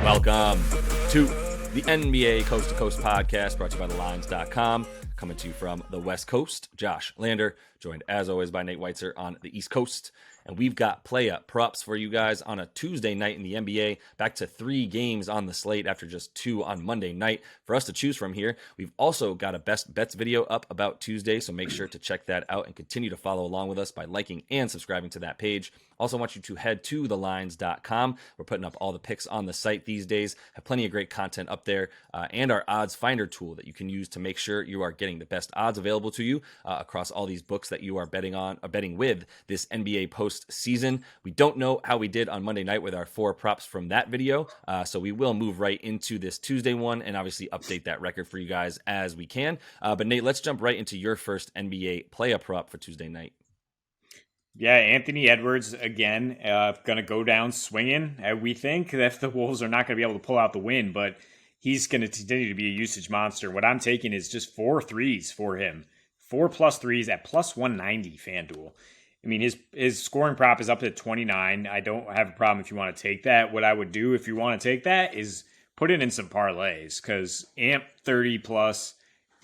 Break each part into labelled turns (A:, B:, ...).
A: Welcome to the NBA Coast to Coast podcast brought to you by thelines.com. Coming to you from the West Coast, Josh Lander, joined as always by Nate Weitzer on the East Coast. And we've got play-up props for you guys on a Tuesday night in the NBA. Back to 3 games on the slate after just 2 on Monday night for us to choose from here. We've also got a best bets video up about Tuesday, so make sure to check that out and continue to follow along with us by liking and subscribing to that page. Also want you to head to thelines.com. We're putting up all the picks on the site these days. Have plenty of great content up there and our odds finder tool that you can use to make sure you are getting the best odds available to you across all these books that you are betting with this NBA postseason. We don't know how we did on Monday night with our 4 props from that video, so we will move right into this Tuesday one and obviously update that record for you guys as we can. But Nate, let's jump right into your first NBA play-up prop for Tuesday night.
B: Yeah, Anthony Edwards, again, going to go down swinging. We think that the Wolves are not going to be able to pull out the win, but he's going to continue to be a usage monster. What I'm taking is just 4 threes for him. 4+ threes at plus 190 FanDuel. I mean, his scoring prop is up to 29. I don't have a problem if you want to take that. What I would do if you want to take that is put it in some parlays, because AMP 30 plus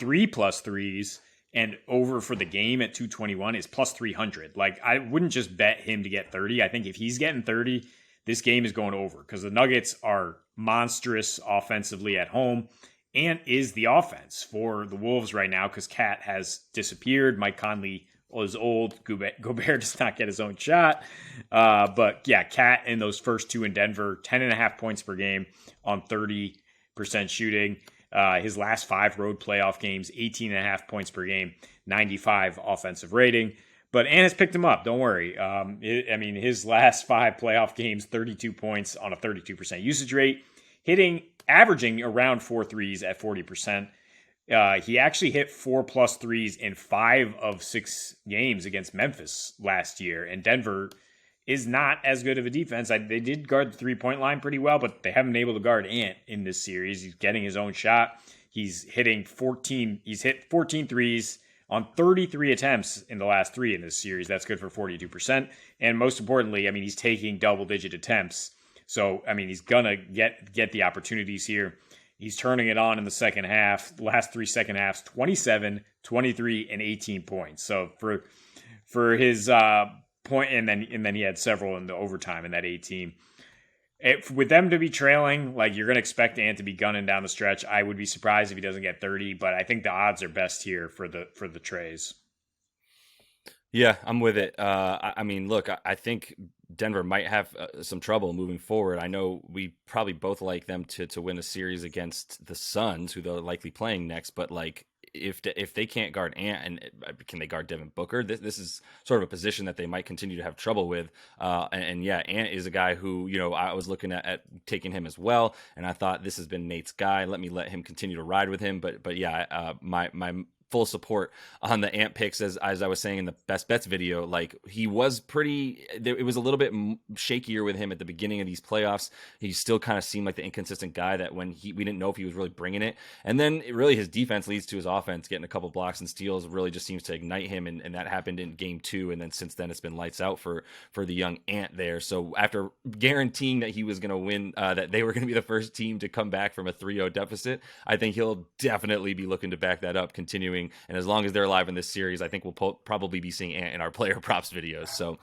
B: 3+ threes and over for the game at 221 is plus 300. Like, I wouldn't just bet him to get 30. I think if he's getting 30, this game is going over, because the Nuggets are monstrous offensively at home and is the offense for the Wolves right now, because Cat has disappeared. Mike Conley was old. Gobert does not get his own shot. But yeah, Cat in those first 2 in Denver, 10.5 points per game on 30% shooting. His last 5 road playoff games, 18.5 points per game, 95 offensive rating. But Annis picked him up. Don't worry. His last 5 playoff games, 32 points on a 32% usage rate, averaging around 4 threes at 40%. He actually hit 4+ threes in 5 of 6 games against Memphis last year. And Denver is not as good of a defense. They did guard the 3-point line pretty well, but they haven't been able to guard Ant in this series. He's getting his own shot. He's hit 14 threes on 33 attempts in the last 3 in this series. That's good for 42%. And most importantly, he's taking double-digit attempts. So, he's going to get the opportunities here. He's turning it on in the second half. The last 3 second halves, 27, 23, and 18 points. So for his point, and then he had several in the overtime in that 18. With them to be trailing, like, you're going to expect Ant to be gunning down the stretch. I would be surprised if he doesn't get 30, but I think the odds are best here for the Trays.
A: Yeah, I'm with it. Look, I think Denver might have some trouble moving forward. I know we probably both like them to win a series against the Suns, who they're likely playing next. But like, if they can't guard Ant, and can they guard Devin Booker? This is sort of a position that they might continue to have trouble with. Yeah, Ant is a guy who, I was looking at taking him as well, and I thought this has been Nate's guy. Let him continue to ride with him. But yeah, my full support on the Ant picks, as I was saying in the best bets video. Like, he was it was a little bit shakier with him at the beginning of these playoffs. He still kind of seemed like the inconsistent guy that when we didn't know if he was really bringing it. And then really his defense leads to his offense. Getting a couple blocks and steals really just seems to ignite him. And that happened in game 2. And then since then it's been lights out for the young Ant there. So after guaranteeing that he was going to win, that they were going to be the first team to come back from a 3-0 deficit, I think he'll definitely be looking to back that up, continuing. And as long as they're alive in this series, I think we'll probably be seeing Ant in our player props videos. So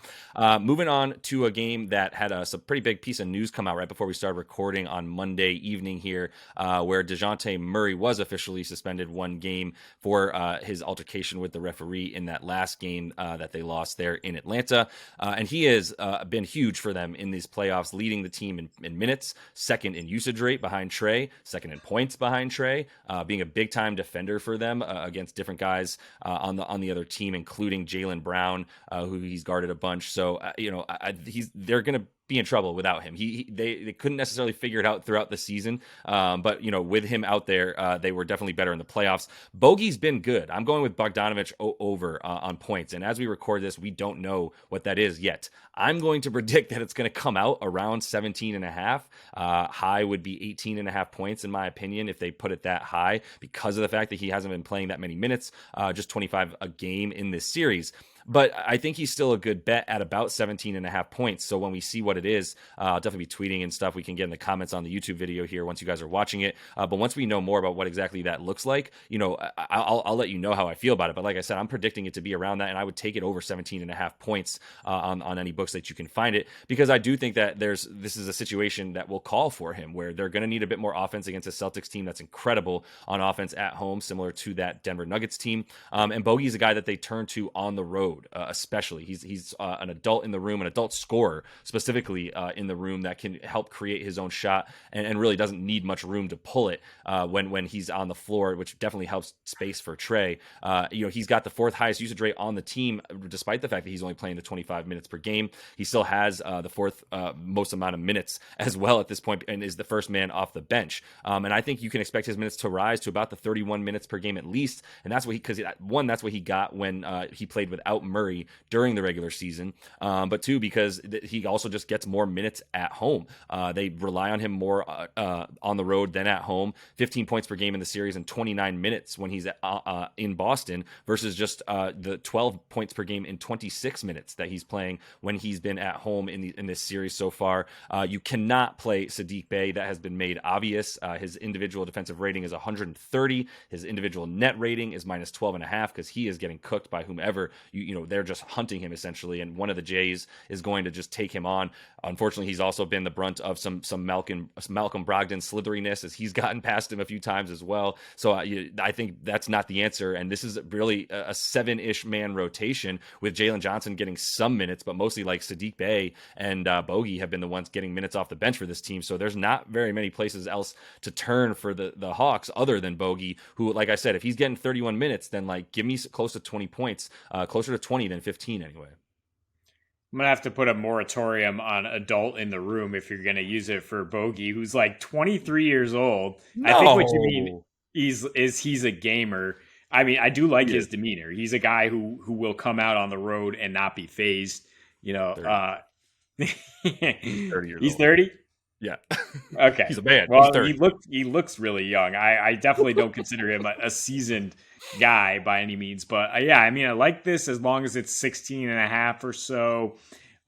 A: moving on to a game that had a pretty big piece of news come out right before we started recording on Monday evening here, where DeJounte Murray was officially suspended 1 game for his altercation with the referee in that last game that they lost there in Atlanta. And he has been huge for them in these playoffs, leading the team in minutes, 2nd in usage rate behind Trey, 2nd in points behind Trey, being a big-time defender for them against different guys on the other team, including Jaylen Brown, who he's guarded a bunch. So they're going to be in trouble without him. They couldn't necessarily figure it out throughout the season, but with him out there, they were definitely better in the playoffs. Bogey's been good. I'm going with Bogdanovic over on points, and as we record this, we don't know what that is yet. I'm going to predict that it's going to come out around 17.5. High would be 18.5 points in my opinion if they put it that high, because of the fact that he hasn't been playing that many minutes, just 25 a game in this series. But I think he's still a good bet at about 17 and a half points. So when we see what it is, I'll definitely be tweeting and stuff. We can get in the comments on the YouTube video here once you guys are watching it. But once we know more about what exactly that looks like, I'll let you know how I feel about it. But like I said, I'm predicting it to be around that, and I would take it over 17 and a half points on any books that you can find it, because I do think that this is a situation that will call for him where they're going to need a bit more offense against a Celtics team that's incredible on offense at home, similar to that Denver Nuggets team. And Bogey's a guy that they turn to on the road. Especially, he's an adult in the room, an adult scorer specifically in the room that can help create his own shot and really doesn't need much room to pull it when he's on the floor, which definitely helps space for Trey. He's got the fourth highest usage rate on the team, despite the fact that he's only playing the 25 minutes per game. He still has the fourth most amount of minutes as well at this point, and is the first man off the bench. And I think you can expect his minutes to rise to about the 31 minutes per game at least. And that's what that's what he got when he played without Murray during the regular season, but two, because he also just gets more minutes at home. They rely on him more on the road than at home. 15 points per game in the series and 29 minutes when he's in Boston versus just the 12 points per game in 26 minutes that he's playing when he's been at home in this series so far. You cannot play Saddiq Bey. That has been made obvious. His individual defensive rating is 130. His individual net rating is minus 12.5 because he is getting cooked by whomever they're just hunting him essentially, and one of the Jays is going to just take him on. Unfortunately, he's also been the brunt of some Malcolm Brogdon slitheriness, as he's gotten past him a few times as well. So I think that's not the answer, and this is really a 7-ish man rotation with Jalen Johnson getting some minutes, but mostly like Saddiq Bey and Bogey have been the ones getting minutes off the bench for this team. So there's not very many places else to turn for the Hawks other than Bogey, who, like I said, if he's getting 31 minutes, then like give me close to 20 points, closer to 20 than 15 anyway.
B: I'm going to have to put a moratorium on adult in the room if you're going to use it for Bogey, who's like 23 years old.
A: No.
B: I think what you mean he's a gamer. I mean, I do like his demeanor. He's a guy who will come out on the road and not be phased. 30
A: years
B: he's
A: old.
B: 30?
A: Yeah.
B: Okay.
A: He's a man.
B: Well, he looks really young. I definitely don't consider him a seasoned guy by any means. But I like this as long as it's 16 and a half or so.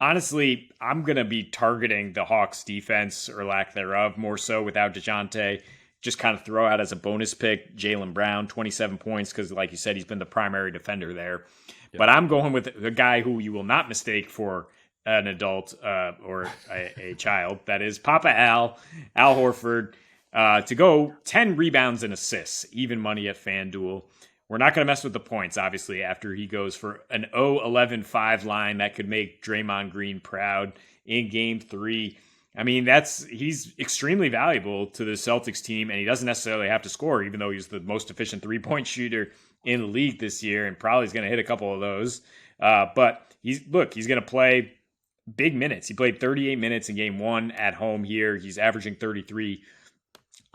B: Honestly, I'm going to be targeting the Hawks defense or lack thereof more so without DeJounte. Just kind of throw out as a bonus pick Jaylen Brown, 27 points, because like you said, he's been the primary defender there. Yep. But I'm going with the guy who you will not mistake for an adult or a child. That is Papa Al Horford, to go 10 rebounds and assists, even money at FanDuel. We're not going to mess with the points, obviously, after he goes for an 0-11-5 line that could make Draymond Green proud in Game 3. I mean, he's extremely valuable to the Celtics team, and he doesn't necessarily have to score, even though he's the most efficient three-point shooter in the league this year, and probably is going to hit a couple of those. But he's going to play big minutes. He played 38 minutes in Game 1 at home here. He's averaging 33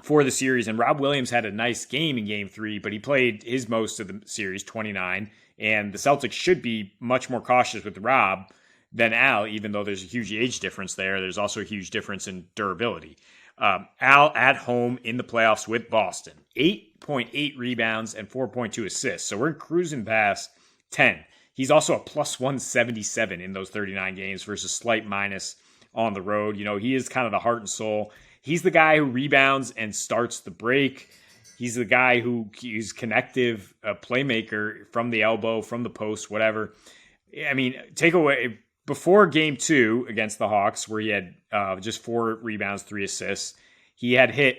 B: for the series, and Rob Williams had a nice game in Game 3, but he played his most of the series, 29, and the Celtics should be much more cautious with Rob than Al, even though there's a huge age difference there. There's also a huge difference in durability. Al at home in the playoffs with Boston, 8.8 rebounds and 4.2 assists. So we're cruising past 10. He's also a plus 177 in those 39 games versus slight minus on the road. He is kind of the heart and soul. He's the guy who rebounds and starts the break. He's the guy who is connective, a playmaker from the elbow, from the post, whatever. I mean, take away before Game 2 against the Hawks, where he had just 4 rebounds, 3 assists. He had hit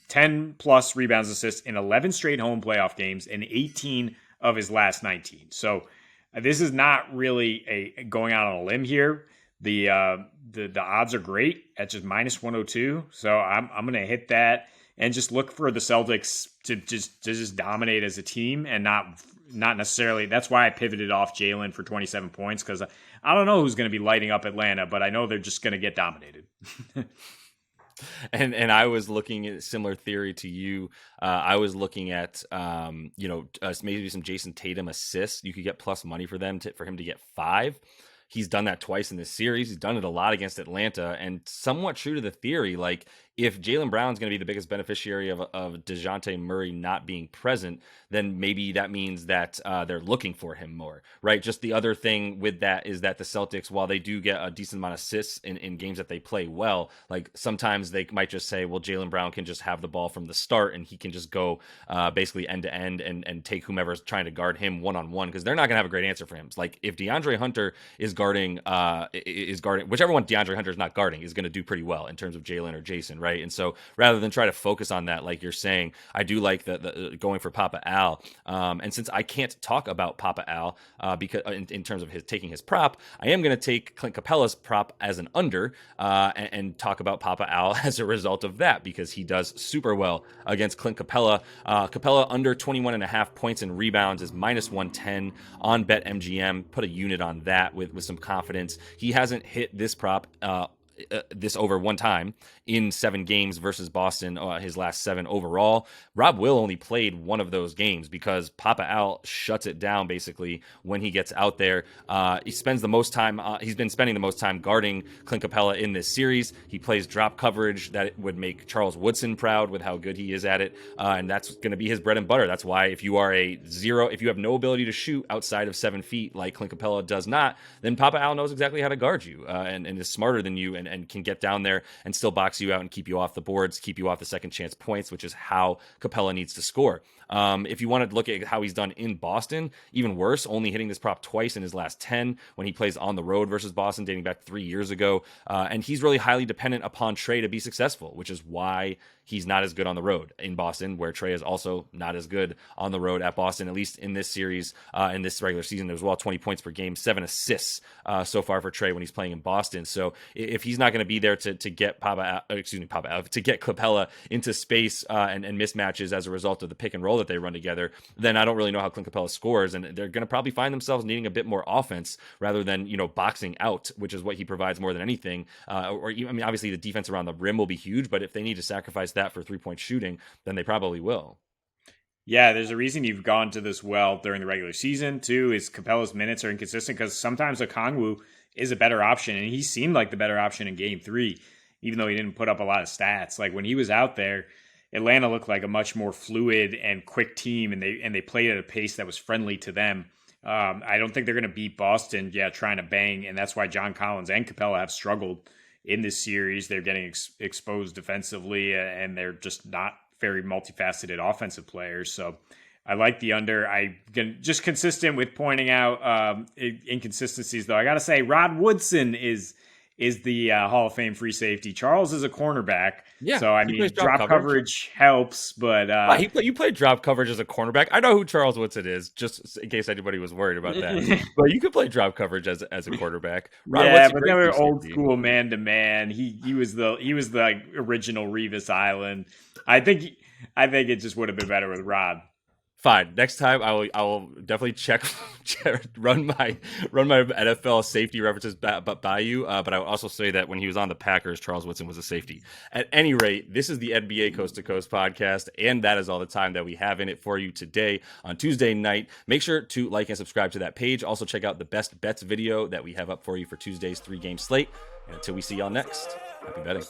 B: 10 plus rebounds, assists in 11 straight home playoff games and 18 of his last 19. So this is not really a going out on a limb here. The odds are great at just minus 102. So I'm going to hit that and just look for the Celtics to just dominate as a team and not necessarily. That's why I pivoted off Jalen for 27 points, because I don't know who's going to be lighting up Atlanta, but I know they're just going to get dominated.
A: And I was looking at a similar theory to you. I was looking at maybe some Jason Tatum assists. You could get plus money for him to get 5. He's done that twice in this series. He's done it a lot against Atlanta, and somewhat true to the theory, like if Jaylen Brown's going to be the biggest beneficiary of DeJounte Murray not being present, then maybe that means that they're looking for him more, right? Just the other thing with that is that the Celtics, while they do get a decent amount of assists in games that they play well, like sometimes they might just say, well, Jaylen Brown can just have the ball from the start and he can just go basically end to end and take whomever's trying to guard him one-on-one, because they're not going to have a great answer for him. It's like if DeAndre Hunter is guarding, whichever one DeAndre Hunter is not guarding is going to do pretty well in terms of Jalen or Jason, right? And so rather than try to focus on that, like you're saying, I do like the going for Papa Al. And since I can't talk about Papa Al because in terms of taking his prop, I am going to take Clint Capela's prop as an under and talk about Papa Al as a result of that, because he does super well against Clint Capela. Capela under 21.5 points and rebounds is -110 on BetMGM. Put a unit on that with some confidence. He hasn't hit this prop this over one time in 7 games versus Boston, his last 7 overall. Rob Will only played one of those games because Papa Al shuts it down basically when he gets out there. He spends the most time, he's been spending the most time guarding Clint Capela in this series. He plays drop coverage that would make Charles Woodson proud with how good he is at it. And that's going to be his bread and butter. That's why if you are if you have no ability to shoot outside of 7 feet like Clint Capela does not, then Papa Al knows exactly how to guard you and is smarter than you and can get down there and still box you out and keep you off the boards, keep you off the second chance points, which is how Capela needs to score. If you want to look at how he's done in Boston, even worse, only hitting this prop twice in his last 10 when he plays on the road versus Boston dating back 3 years ago. And he's really highly dependent upon Trey to be successful, which is why he's not as good on the road in Boston, where Trey is also not as good on the road at Boston, at least in this series, in this regular season as well. 20 points per game, 7 assists so far for Trey when he's playing in Boston. So if he's not going to be there to get to get Capela into space and mismatches as a result of the pick and roll that they run together, then I don't really know how Clint Capela scores, and they're going to probably find themselves needing a bit more offense rather than boxing out, which is what he provides more than anything. Obviously the defense around the rim will be huge, but if they need to sacrifice that for 3-point shooting, then they probably will.
B: Yeah, there's a reason you've gone to this well during the regular season too. Is Capela's minutes are inconsistent because sometimes Okongwu is a better option, and he seemed like the better option in Game 3, even though he didn't put up a lot of stats. Like when he was out there, Atlanta looked like a much more fluid and quick team, and they played at a pace that was friendly to them. I don't think they're going to beat Boston, trying to bang, and that's why John Collins and Capela have struggled in this series. They're getting exposed defensively, and they're just not very multifaceted offensive players. So I like the under. I just consistent with pointing out inconsistencies, though. I got to say, Rod Woodson is the Hall of Fame free safety. Charles is a cornerback.
A: Yeah,
B: so I mean, drop coverage helps, but
A: you played drop coverage as a cornerback. I know who Charles Woodson is, just in case anybody was worried about that. But you could play drop coverage as a quarterback.
B: But they were old school man to man. He was the original Revis Island. I think it just would have been better with Rod.
A: Fine. Next time I will definitely run my NFL safety references by you. But I will also say that when he was on the Packers, Charles Woodson was a safety. At any rate, this is the NBA Coast to Coast podcast, and that is all the time that we have in it for you today on Tuesday night. Make sure to like and subscribe to that page. Also check out the best bets video that we have up for you for Tuesday's 3-game slate. And until we see y'all next, happy betting.